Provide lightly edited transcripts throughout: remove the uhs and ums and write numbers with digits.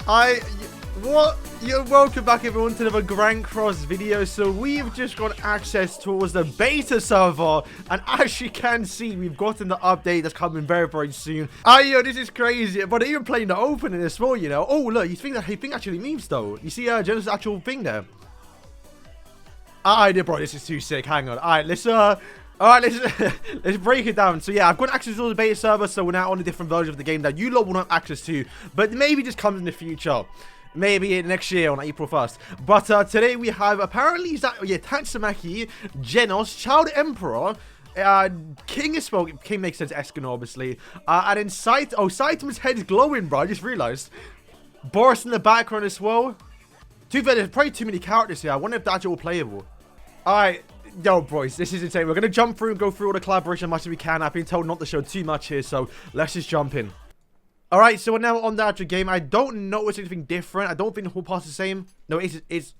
What? Welcome back everyone to another Grand Cross video. So we've just got access towards the beta server, and as you can see, we've gotten the update that's coming very, very soon. Yo, this is crazy. But even playing the opening as well, you know. Oh, look, you think that thing actually memes though. You see Jenna's actual thing there. Bro, this is too sick. Hang on. Alright, let's let's break it down. So yeah, I've got access to the beta server, so we're now on a different version of the game that you lot will not have access to, but maybe just comes in the future. Maybe next year on April 1st. But today we have apparently Tatsumaki, Genos, Child Emperor, King is spelled, King makes sense, Eskin obviously. And then Saitama's head is glowing, bro. I just realized. Boris in the background as well. There's probably too many characters here. I wonder if they're actually all playable. Alright. Yo, boys, this is insane. We're going to jump through and go through all the collaboration as much as we can. I've been told not to show too much here, so let's just jump in. Alright, so we're now on the actual game. I don't notice anything different. I don't think the whole part's the same. No, it's...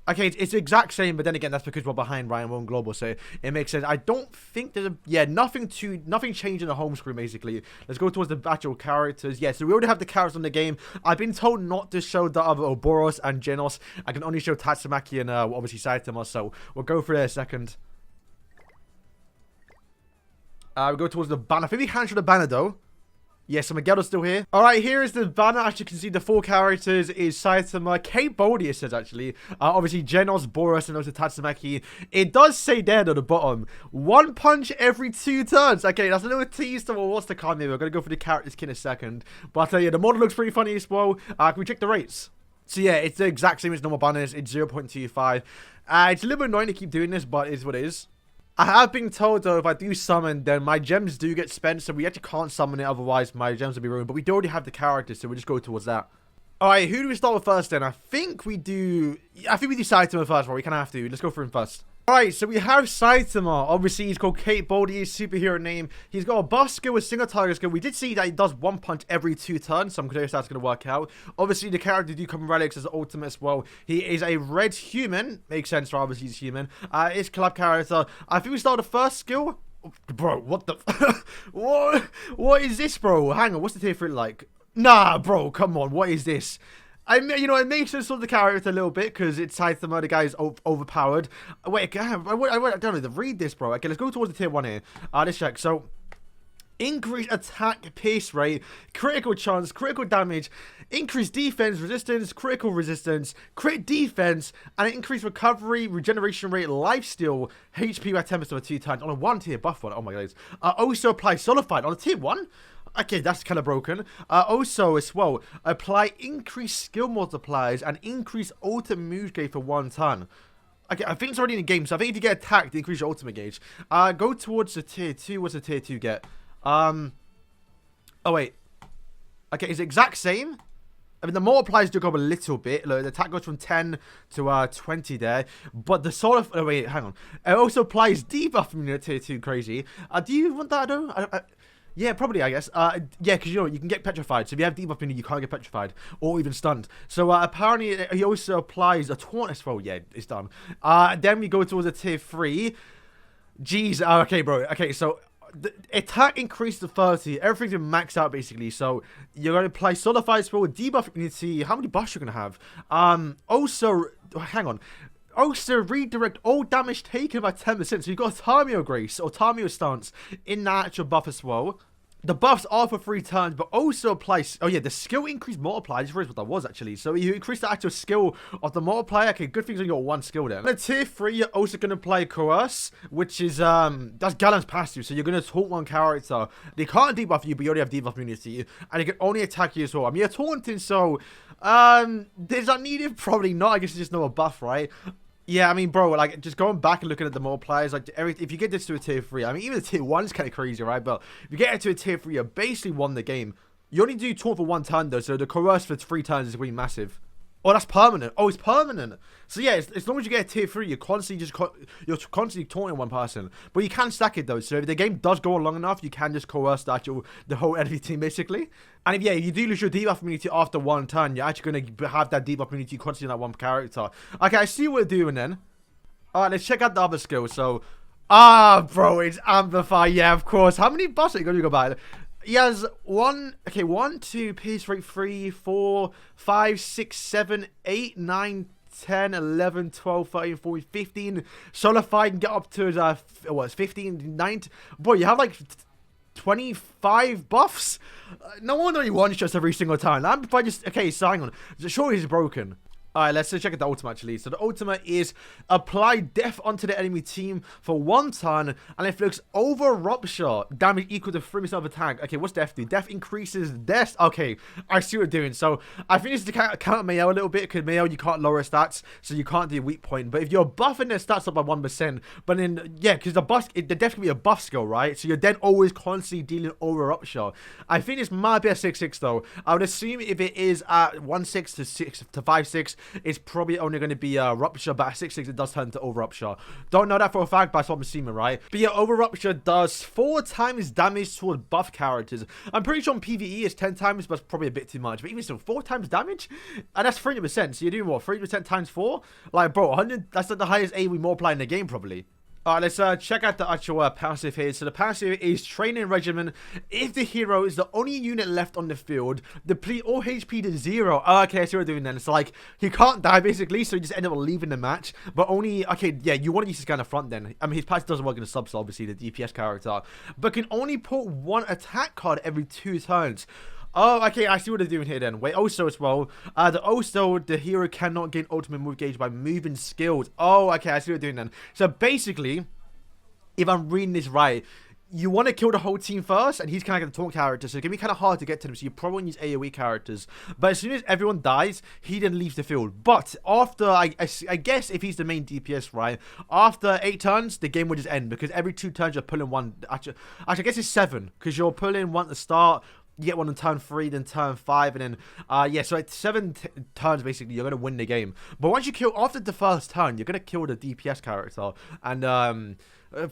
Okay, it's the exact same, but then again, that's because we're behind Ryan, we're on global, so it makes sense. I don't think there's a... Yeah, nothing changed in the home screen, basically. Let's go towards the actual characters. Yeah, so we already have the characters on the game. I've been told not to show the other Boros and Genos. I can only show Tatsumaki and obviously Saitama, so we'll go through there a second. We go towards the banner. I think we can show the banner, though. Yes, so Miguel's still here. Alright, here is the banner. As you can see, the four characters is Saitama, Kate Boldy, it says actually. Obviously, Genos, Boros, and also Tatsumaki. It does say there at the bottom, 1 punch every 2 turns. Okay, that's a little tease to what's to come here. We're going to go for the character skin in a second. But yeah, the model looks pretty funny as well. Can we check the rates? So yeah, it's the exact same as normal banners. It's 0.25. It's a little bit annoying to keep doing this, but it is what it is. I have been told, though, if I do summon, then my gems do get spent, so we actually can't summon it, otherwise my gems will be ruined. But we do already have the characters, so we'll just go towards that. Alright, who do we start with first, then? I think we do Saitama first, right? We kind of have to. Let's go for him first. Alright, so we have Saitama. Obviously, he's called Kate Boldy, his superhero name. He's got a buff skill with single target skill. We did see that he does 1 punch every 2 turns, so I'm curious how that's going to work out. Obviously, the character do come relics as ultimate as well. He is a red human. Makes sense, right? Obviously, he's human. It's collab character. I think we start the first skill. Bro, what the... what is this, bro? Hang on, what's the tier 3 like? Nah, bro, come on. What is this? You know, it makes sense of the character a little bit because it's Saitama, the guy is overpowered. Wait, I don't know to read this, bro. Okay, let's go towards the tier 1 here. Let's check. So, increased attack pierce rate, critical chance, critical damage, increased defense, resistance, critical resistance, crit defense, and increased recovery, regeneration rate, lifesteal, HP by 10% over 2 times on a 1 tier buff one. Oh my god. Also apply solidified on a tier 1. Okay, that's kind of broken. Also, as well, apply increased skill multipliers and increase ultimate move gauge for 1 turn. Okay, I think it's already in the game, so I think if you get attacked, increase your ultimate gauge. Go towards the tier 2. What's the tier 2 get? Oh, wait. Okay, it's the exact same. I mean, the multipliers do go up a little bit. Look, the attack goes from 10 to 20 there. But the sort of... Oh, wait, hang on. It also applies debuff immunity at tier 2. Crazy. Do you want that, though? Yeah, probably, I guess. Yeah, because, you know, you can get petrified. So if you have debuff immunity, you can't get petrified. Or even stunned. So, apparently, he also applies a taunt as well. Yeah, it's done. Then we go towards a tier 3. Jeez. Okay, bro. Okay, so... The attack increased to 30. Everything's been maxed out basically. So you're gonna apply solidified spell with debuff immunity. How many buffs you're gonna have? Also, hang on. Also redirect all damage taken by 10%. So you've got a Tamio Grace or Tamio stance in that actual buff as well. The buffs are for 3 turns, but also applies... Oh, yeah, the skill increase multiplier. I just realized what that was, actually. So you increase the actual skill of the multiplier. Okay, good thing you got 1 skill there. At tier 3, you're also going to apply Coerce, which is... That's Gallant's passive, so you're going to taunt 1 character. They can't debuff you, but you already have debuff immunity. And they can only attack you as well. I mean, you're taunting, so... Is that needed? Probably not. I guess it's just not a buff, right? Yeah, I mean, bro, like, just going back and looking at the multipliers, like, if you get this to a tier 3, I mean, even a tier 1 is kind of crazy, right? But if you get it to a tier 3, you basically won the game. You only do taunt for 1 turn, though, so the coerce for 3 turns is really massive. Oh, that's permanent. Oh, it's permanent. So yeah, as long as you get a tier 3, you're constantly taunting 1 person. But you can stack it though. So if the game does go on long enough, you can just coerce the whole enemy team basically. And if you do lose your debuff immunity after 1 turn, you're actually gonna have that debuff immunity constantly on that 1 character. Okay, I see what we're doing then. Alright, let's check out the other skill. So bro, it's amplify. Yeah, of course. How many buffs are you gonna go by? he has one, two, pierce rate 3, 4, 5, 6, 7, 8, 9, 10, 11, 12, 13, 14, 15. Solar Fire can get up to his 15, 19. Boy, you have like 25 buffs. No wonder he one-shots every single time. I'm probably just, okay, so hang on. Surely he's broken. Alright, let's check out the ultimate actually. So the ultimate is apply death onto the enemy team for 1 turn and inflicts over rupture damage equal to 3% of attack. Okay, what's death do? Death increases death. Okay, I see what we're doing. So I think this is to count Mayo a little bit because Mayo you can't lower stats, so you can't do weak point. But if you're buffing their stats up by 1%, but then yeah, because the death can be a buff skill, right? So you're then always constantly dealing over rupture. I think this might be a 6-6 though. I would assume if it is at 1-6 to 6 to 5-6. It's probably only going to be rupture, but at 6-6 it does turn to over rupture. Don't know that for a fact, but that's what I'm assuming, right? But yeah, over rupture does 4 times damage toward buff characters. I'm pretty sure on PvE it's 10 times, but it's probably a bit too much. But even still, 4 times damage, and that's 30%. So you're doing what? 30% times 4? Like, bro, 100. That's like the highest AoE multiplier in the game, probably. Alright, let's check out the actual passive here. So the passive is Training Regimen. If the hero is the only unit left on the field, deplete all HP to 0. Oh, okay, I see what we're doing then. It's like, he can't die basically, so he just end up leaving the match. But only, okay, yeah, you want to use this guy in the front then. I mean, his passive doesn't work in the subs, obviously, the DPS character. But can only put 1 attack card every 2 turns. Oh, okay, I see what they're doing here then. Wait, also as well, the hero cannot gain ultimate move gauge by moving skills. Oh, okay, I see what they're doing then. So basically, if I'm reading this right, you want to kill the whole team first, and he's kind of like a taunt character, so it can be kind of hard to get to him, so you probably use AoE characters. But as soon as everyone dies, he then leaves the field. But after, I guess if he's the main DPS, right, after 8 turns, the game will just end, because every 2 turns you're pulling 1. Actually, I guess it's 7, because you're pulling 1 to start. You get 1 on turn 3, then turn 5, and then, yeah, so at 7 turns, basically, you're going to win the game. But once you kill, after the first turn, you're going to kill the DPS character, and,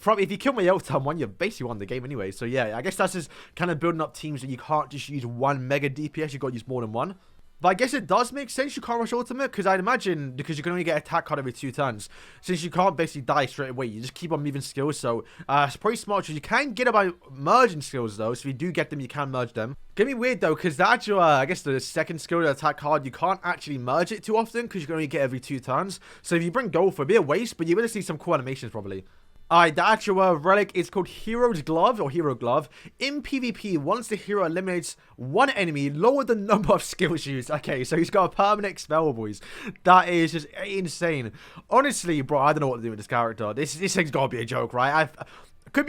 probably, if you kill my turn 1, you've basically won the game anyway. So, yeah, I guess that's just kind of building up teams that you can't just use 1 mega DPS, you've got to use more than 1. But I guess it does make sense you can't rush ultimate, because I'd imagine, because you can only get attack card every 2 turns, since you can't basically die straight away, you just keep on moving skills, so it's pretty smart, because you can get it by merging skills though, so if you do get them, you can merge them. Gonna be weird though, because the actual, I guess the second skill, the attack card, you can't actually merge it too often, because you can only get every 2 turns, so if you bring gold for it, it'd be a waste, but you're gonna see some cool animations probably. Alright, the actual relic is called Hero's Glove, or Hero Glove. In PvP, once the hero eliminates 1 enemy, lower the number of skills used. Okay, so he's got a permanent spell, boys. That is just insane. Honestly, bro, I don't know what to do with this character. This thing's gotta be a joke, right? Could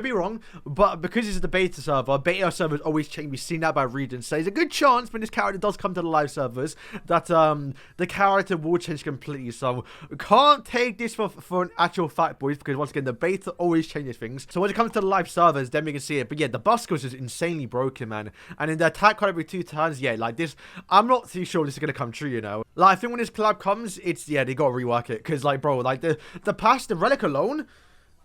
be wrong, but because it's the beta servers always change. We've seen that by regions, so there's a good chance when this character does come to the live servers that the character will change completely. So we can't take this for an actual fact, boys, because once again the beta always changes things. So when it comes to the live servers, then we can see it. But yeah, the buff skills is insanely broken, man. And in the attack card every 2 turns, yeah, like this, I'm not too sure this is gonna come true, you know. Like I think when this collab comes, it's, yeah, they gotta rework it, because like, bro, like the relic alone.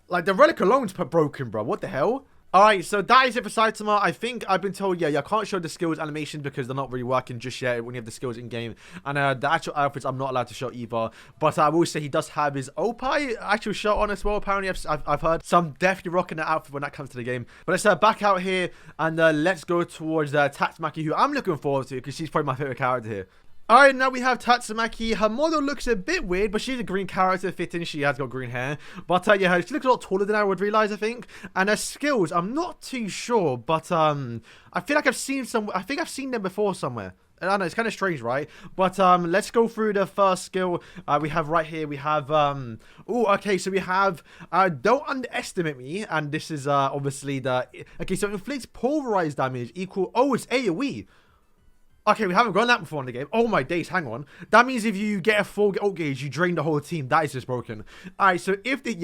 Like, the relic alone's broken, bro. What the hell? Alright, so that is it for Saitama. I think I've been told, yeah, I can't show the skills animations because they're not really working just yet when you have the skills in-game. And the actual outfits, I'm not allowed to show either. But I will say he does have his Opie actual shirt on as well. Apparently, I've heard. So I'm definitely rocking that outfit when that comes to the game. But let's back out here and let's go towards Tatsumaki, who I'm looking forward to because she's probably my favorite character here. Alright, now we have Tatsumaki. Her model looks a bit weird, but she's a green character fitting. She has got green hair. But yeah, she looks a lot taller than I would realize, I think. And her skills, I'm not too sure, but I feel like I've seen them before somewhere. I don't know, it's kind of strange, right? But let's go through the first skill we have right here. We have oh, okay, so we have don't underestimate me, and this is obviously the, okay, so it inflicts pulverized damage equal, oh, it's AoE. Okay, we haven't gotten that before in the game. Oh my days, hang on. That means if you get a full ult gauge, you drain the whole team. That is just broken. Alright, so if the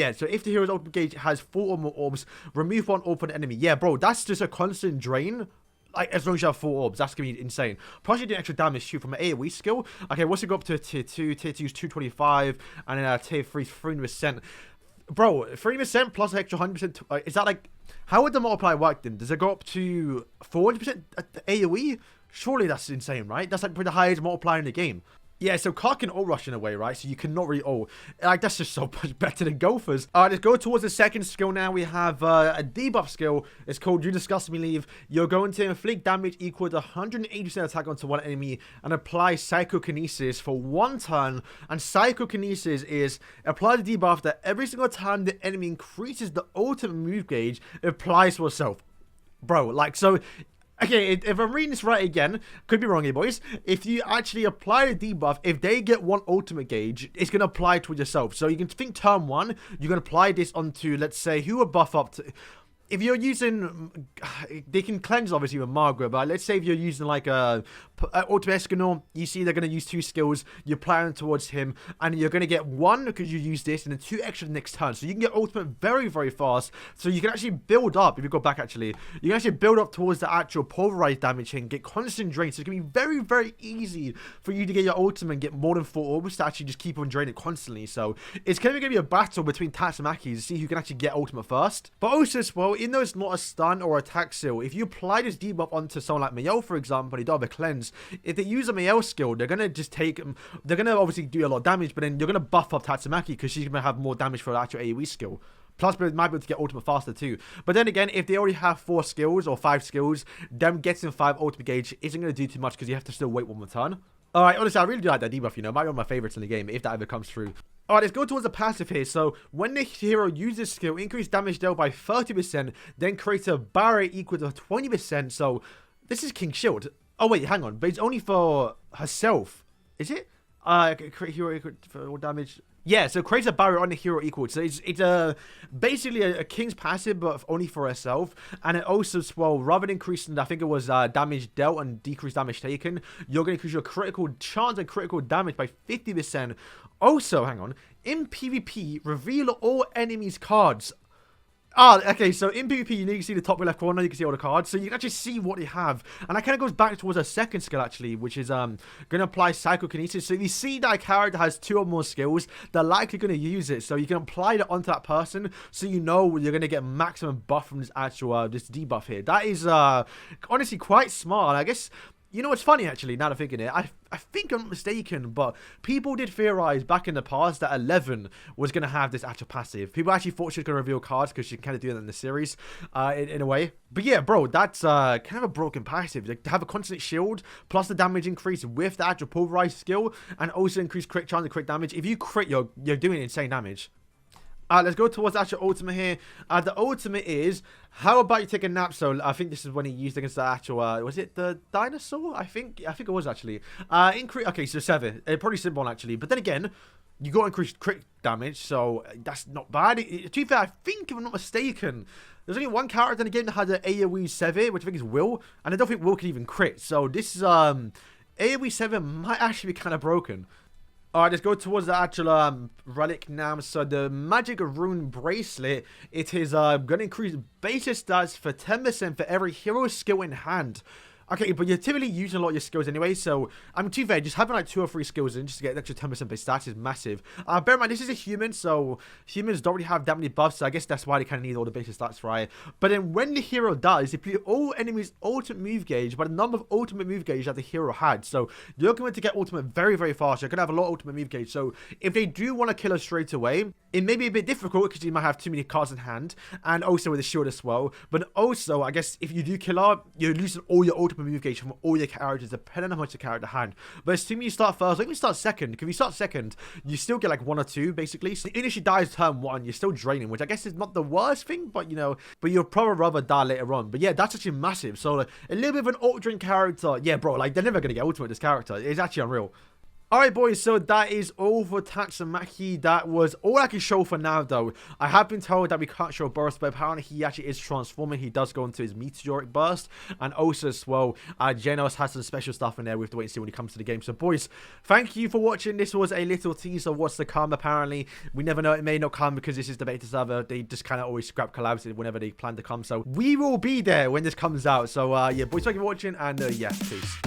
hero's ult gauge has 4 or more orbs, remove 1 orb from the enemy. Yeah, bro, that's just a constant drain. Like, as long as you have 4 orbs, that's gonna be insane. Plus, you do extra damage too from an AoE skill. Okay, what's it go up to tier 2? Tier 2 is 225, and then tier 3 is 300%. Bro, 3% plus an extra 100%. Is that like, how would the multiplier work then? Does it go up to 400% AoE? Surely that's insane, right? That's like probably the highest multiplier in the game. Yeah, so Card can rush in a way, right? So you cannot really like, that's just so much better than Gophers. Alright, let's go towards the second skill now. We have a debuff skill. It's called You Disgust Me Leave. You're going to inflict damage equal to 180% attack onto one enemy and apply Psychokinesis for 1 turn. And Psychokinesis is apply the debuff that every single time the enemy increases the ultimate move gauge, it applies for itself. Bro, like, so... Okay, if I'm reading this right again, could be wrong here, boys. If you actually apply the debuff, if they get 1 ultimate gauge, it's going to apply to yourself. So you can think turn 1, you're going to apply this onto, let's say, who would buff up to... If you're using, they can cleanse obviously with Margaret, but let's say if you're using like a Ultimate Escanor, you see they're going to use 2 skills, you apply them towards him, and you're going to get 1 because you use this, and then 2 extra next turn. So you can get ultimate very, very fast. So you can actually build up, if you go back actually, you can actually build up towards the actual pulverized damage and get constant drain. So it's going to be very, very easy for you to get your ultimate and get more than 4 orbs to actually just keep on draining constantly. So it's going to be a battle between Tatsumaki to see who can actually get ultimate first. But also as well, even though it's not a stun or attack skill, if you apply this debuff onto someone like Miel, for example, and they don't have a cleanse, if they use a Miel skill, they're going to just take, they're going to obviously do a lot of damage, but then you're going to buff up Tatsumaki because she's going to have more damage for the actual AoE skill. Plus, they might be able to get ultimate faster too. But then again, if they already have 4 skills or 5 skills, them getting 5 ultimate gauge isn't going to do too much because you have to still wait 1 more turn. Alright, honestly, I really do like that debuff, you know. It might be one of my favorites in the game if that ever comes through. Alright, let's go towards the passive here. So, when the hero uses skill, increase damage dealt by 30%, then creates a barrier equal to 20%. So, this is King Shield. Oh, wait, hang on. But it's only for herself. Is it? Create hero equal for all damage. Yeah, so creates a barrier on the hero equal. So it's basically a King's passive, but only for herself. And it also, well, rather than increasing, I think it was damage dealt and decreased damage taken, you're going to increase your critical chance and critical damage by 50%. Also, hang on, in PvP, reveal all enemies' cards. Okay, so in PvP, you need to see the top left corner, you can see all the cards, so you can actually see what they have. And that kind of goes back towards a second skill, actually, which is going to apply Psychokinesis. So if you see that a character has 2 or more skills, they're likely going to use it. So you can apply that onto that person, so you know you're going to get maximum buff from this actual, this debuff here. That is, honestly, quite smart. I guess... You know what's funny, actually, now that I'm thinking it? I think I'm mistaken, but people did theorize back in the past that 11 was going to have this actual passive. People actually thought she was going to reveal cards because she can kind of do that in the series, in a way. But yeah, bro, that's kind of a broken passive. Like, to have a constant shield, plus the damage increase with the actual pulverized skill, and also increase crit chance and crit damage. If you crit, you're doing insane damage. Let's go towards the actual ultimate here. The ultimate is, how about you take a nap? So I think this is when he used against the actual, was it the dinosaur? I think it was actually. Okay, so 7. Probably simple one actually. But then again, you got increased crit damage, so that's not bad. To be fair, I think if I'm not mistaken, there's only 1 character in the game that has an AoE 7, which I think is Will. And I don't think Will can even crit. So this is, AoE 7 might actually be kind of broken. Alright, let's go towards the actual relic now. So the magic rune bracelet, it is going to increase basic stats for 10% for every hero skill in hand. Okay, but you're typically using a lot of your skills anyway, so, I mean, to be fair, just having like 2 or 3 skills in just to get an extra 10% base stats is massive. Bear in mind, this is a human, so humans don't really have that many buffs, so I guess that's why they kind of need all the basic stats, right? But then when the hero dies, they deplete all enemies' ultimate move gauge by the number of ultimate move gauge that the hero had. So you're going to get ultimate very, very fast. You're going to have a lot of ultimate move gauge. So if they do want to kill her straight away, it may be a bit difficult because you might have too many cards in hand, and also with the shield as well. But also, I guess if you do kill her, you're losing all your ultimate move gauge from all your characters, depending on how much the character had. But assuming you start first, or even start second, because if you start second, you still get like 1 or 2, basically. So even if she dies turn 1, you're still draining, which I guess is not the worst thing, but you know, but you'll probably rather die later on. But yeah, that's actually massive. So like, a little bit of an ultra character. Yeah, bro, like they're never going to get ultimate this character. It's actually unreal. Alright boys, so that is all for Tatsumaki. That was all I can show for now though. I have been told that we can't show burst, but apparently he actually is transforming. He does go into his meteoric burst. And also as well, Genos has some special stuff in there. We have to wait and see when he comes to the game. So boys, thank you for watching. This was a little teaser of what's to come apparently. We never know, it may not come because this is the beta server. They just kind of always scrap collabs whenever they plan to come. So we will be there when this comes out. So yeah boys, thank you for watching, and yeah, peace.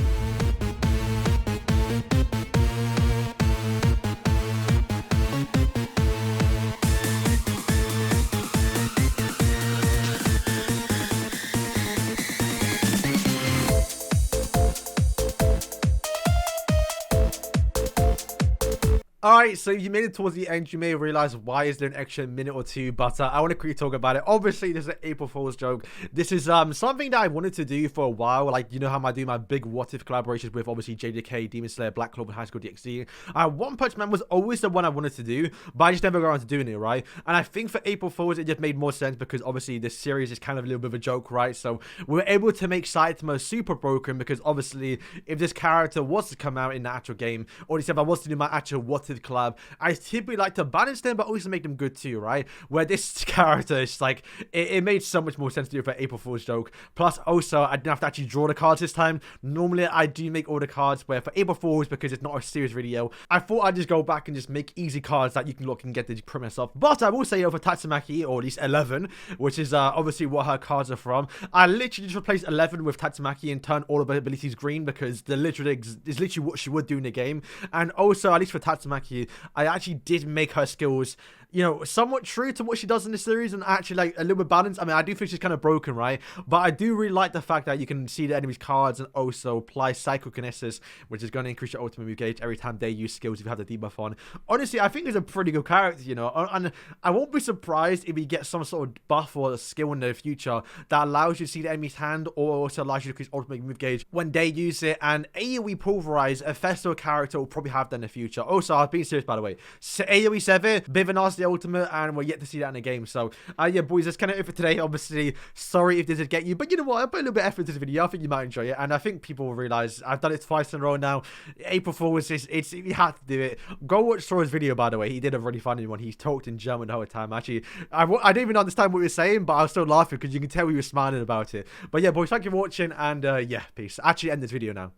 Alright, so you made it towards the end, you may realize why is there an extra minute or two, but I want to quickly talk about it. Obviously, this is an April Fool's joke. This is something that I wanted to do for a while, like, you know how I do my big What If collaborations with, obviously, JJK, Demon Slayer, Black Clover, High School DxD. One Punch Man was always the one I wanted to do, but I just never got around to doing it, right? And I think for April Fool's, it just made more sense because, obviously, this series is kind of a little bit of a joke, right? So, we were able to make Saitama super broken because, obviously, if this character was to come out in the actual game, or if I was to do my actual What If collab, I typically like to balance them, but also make them good too, right? Where this character is like, it made so much more sense to do it for April Fool's joke. Plus, also, I didn't have to actually draw the cards this time. Normally, I do make all the cards, where for April Fool's, because it's not a serious video, I thought I'd just go back and just make easy cards that you can look and get the print myself. But I will say over Tatsumaki, or at least 11, which is obviously what her cards are from, I literally just replaced 11 with Tatsumaki and turned all of her abilities green because the literally is literally what she would do in the game. And also, at least for Tatsumaki, I actually did make her skills, you know, somewhat true to what she does in the series and actually like a little bit balanced. I mean, I do think she's kind of broken, right? But I do really like the fact that you can see the enemy's cards and also apply Psychokinesis, which is going to increase your ultimate move gauge every time they use skills if you have the debuff on. Honestly, I think he's a pretty good character, you know, and I won't be surprised if he gets some sort of buff or a skill in the future that allows you to see the enemy's hand or also allows you to increase ultimate move gauge when they use it. And AoE Pulverize, a festival character, will probably have that in the future. Also, I've been serious, by the way. So AoE 7, bit of a nasty ultimate, and we're yet to see that in the game. So, yeah, boys, that's kind of it for today. Obviously, sorry if this did get you, but you know what? I put a little bit of effort into this video. I think you might enjoy it, and I think people will realize I've done it twice in a row now. April Fool's, you have to do it. Go watch Sora's video, by the way. He did a really funny one. He talked in German the whole time. Actually, I didn't even understand what he was saying, but I was still laughing because you can tell he was smiling about it. But yeah, boys, thank you for watching, and yeah, peace. Actually, end this video now.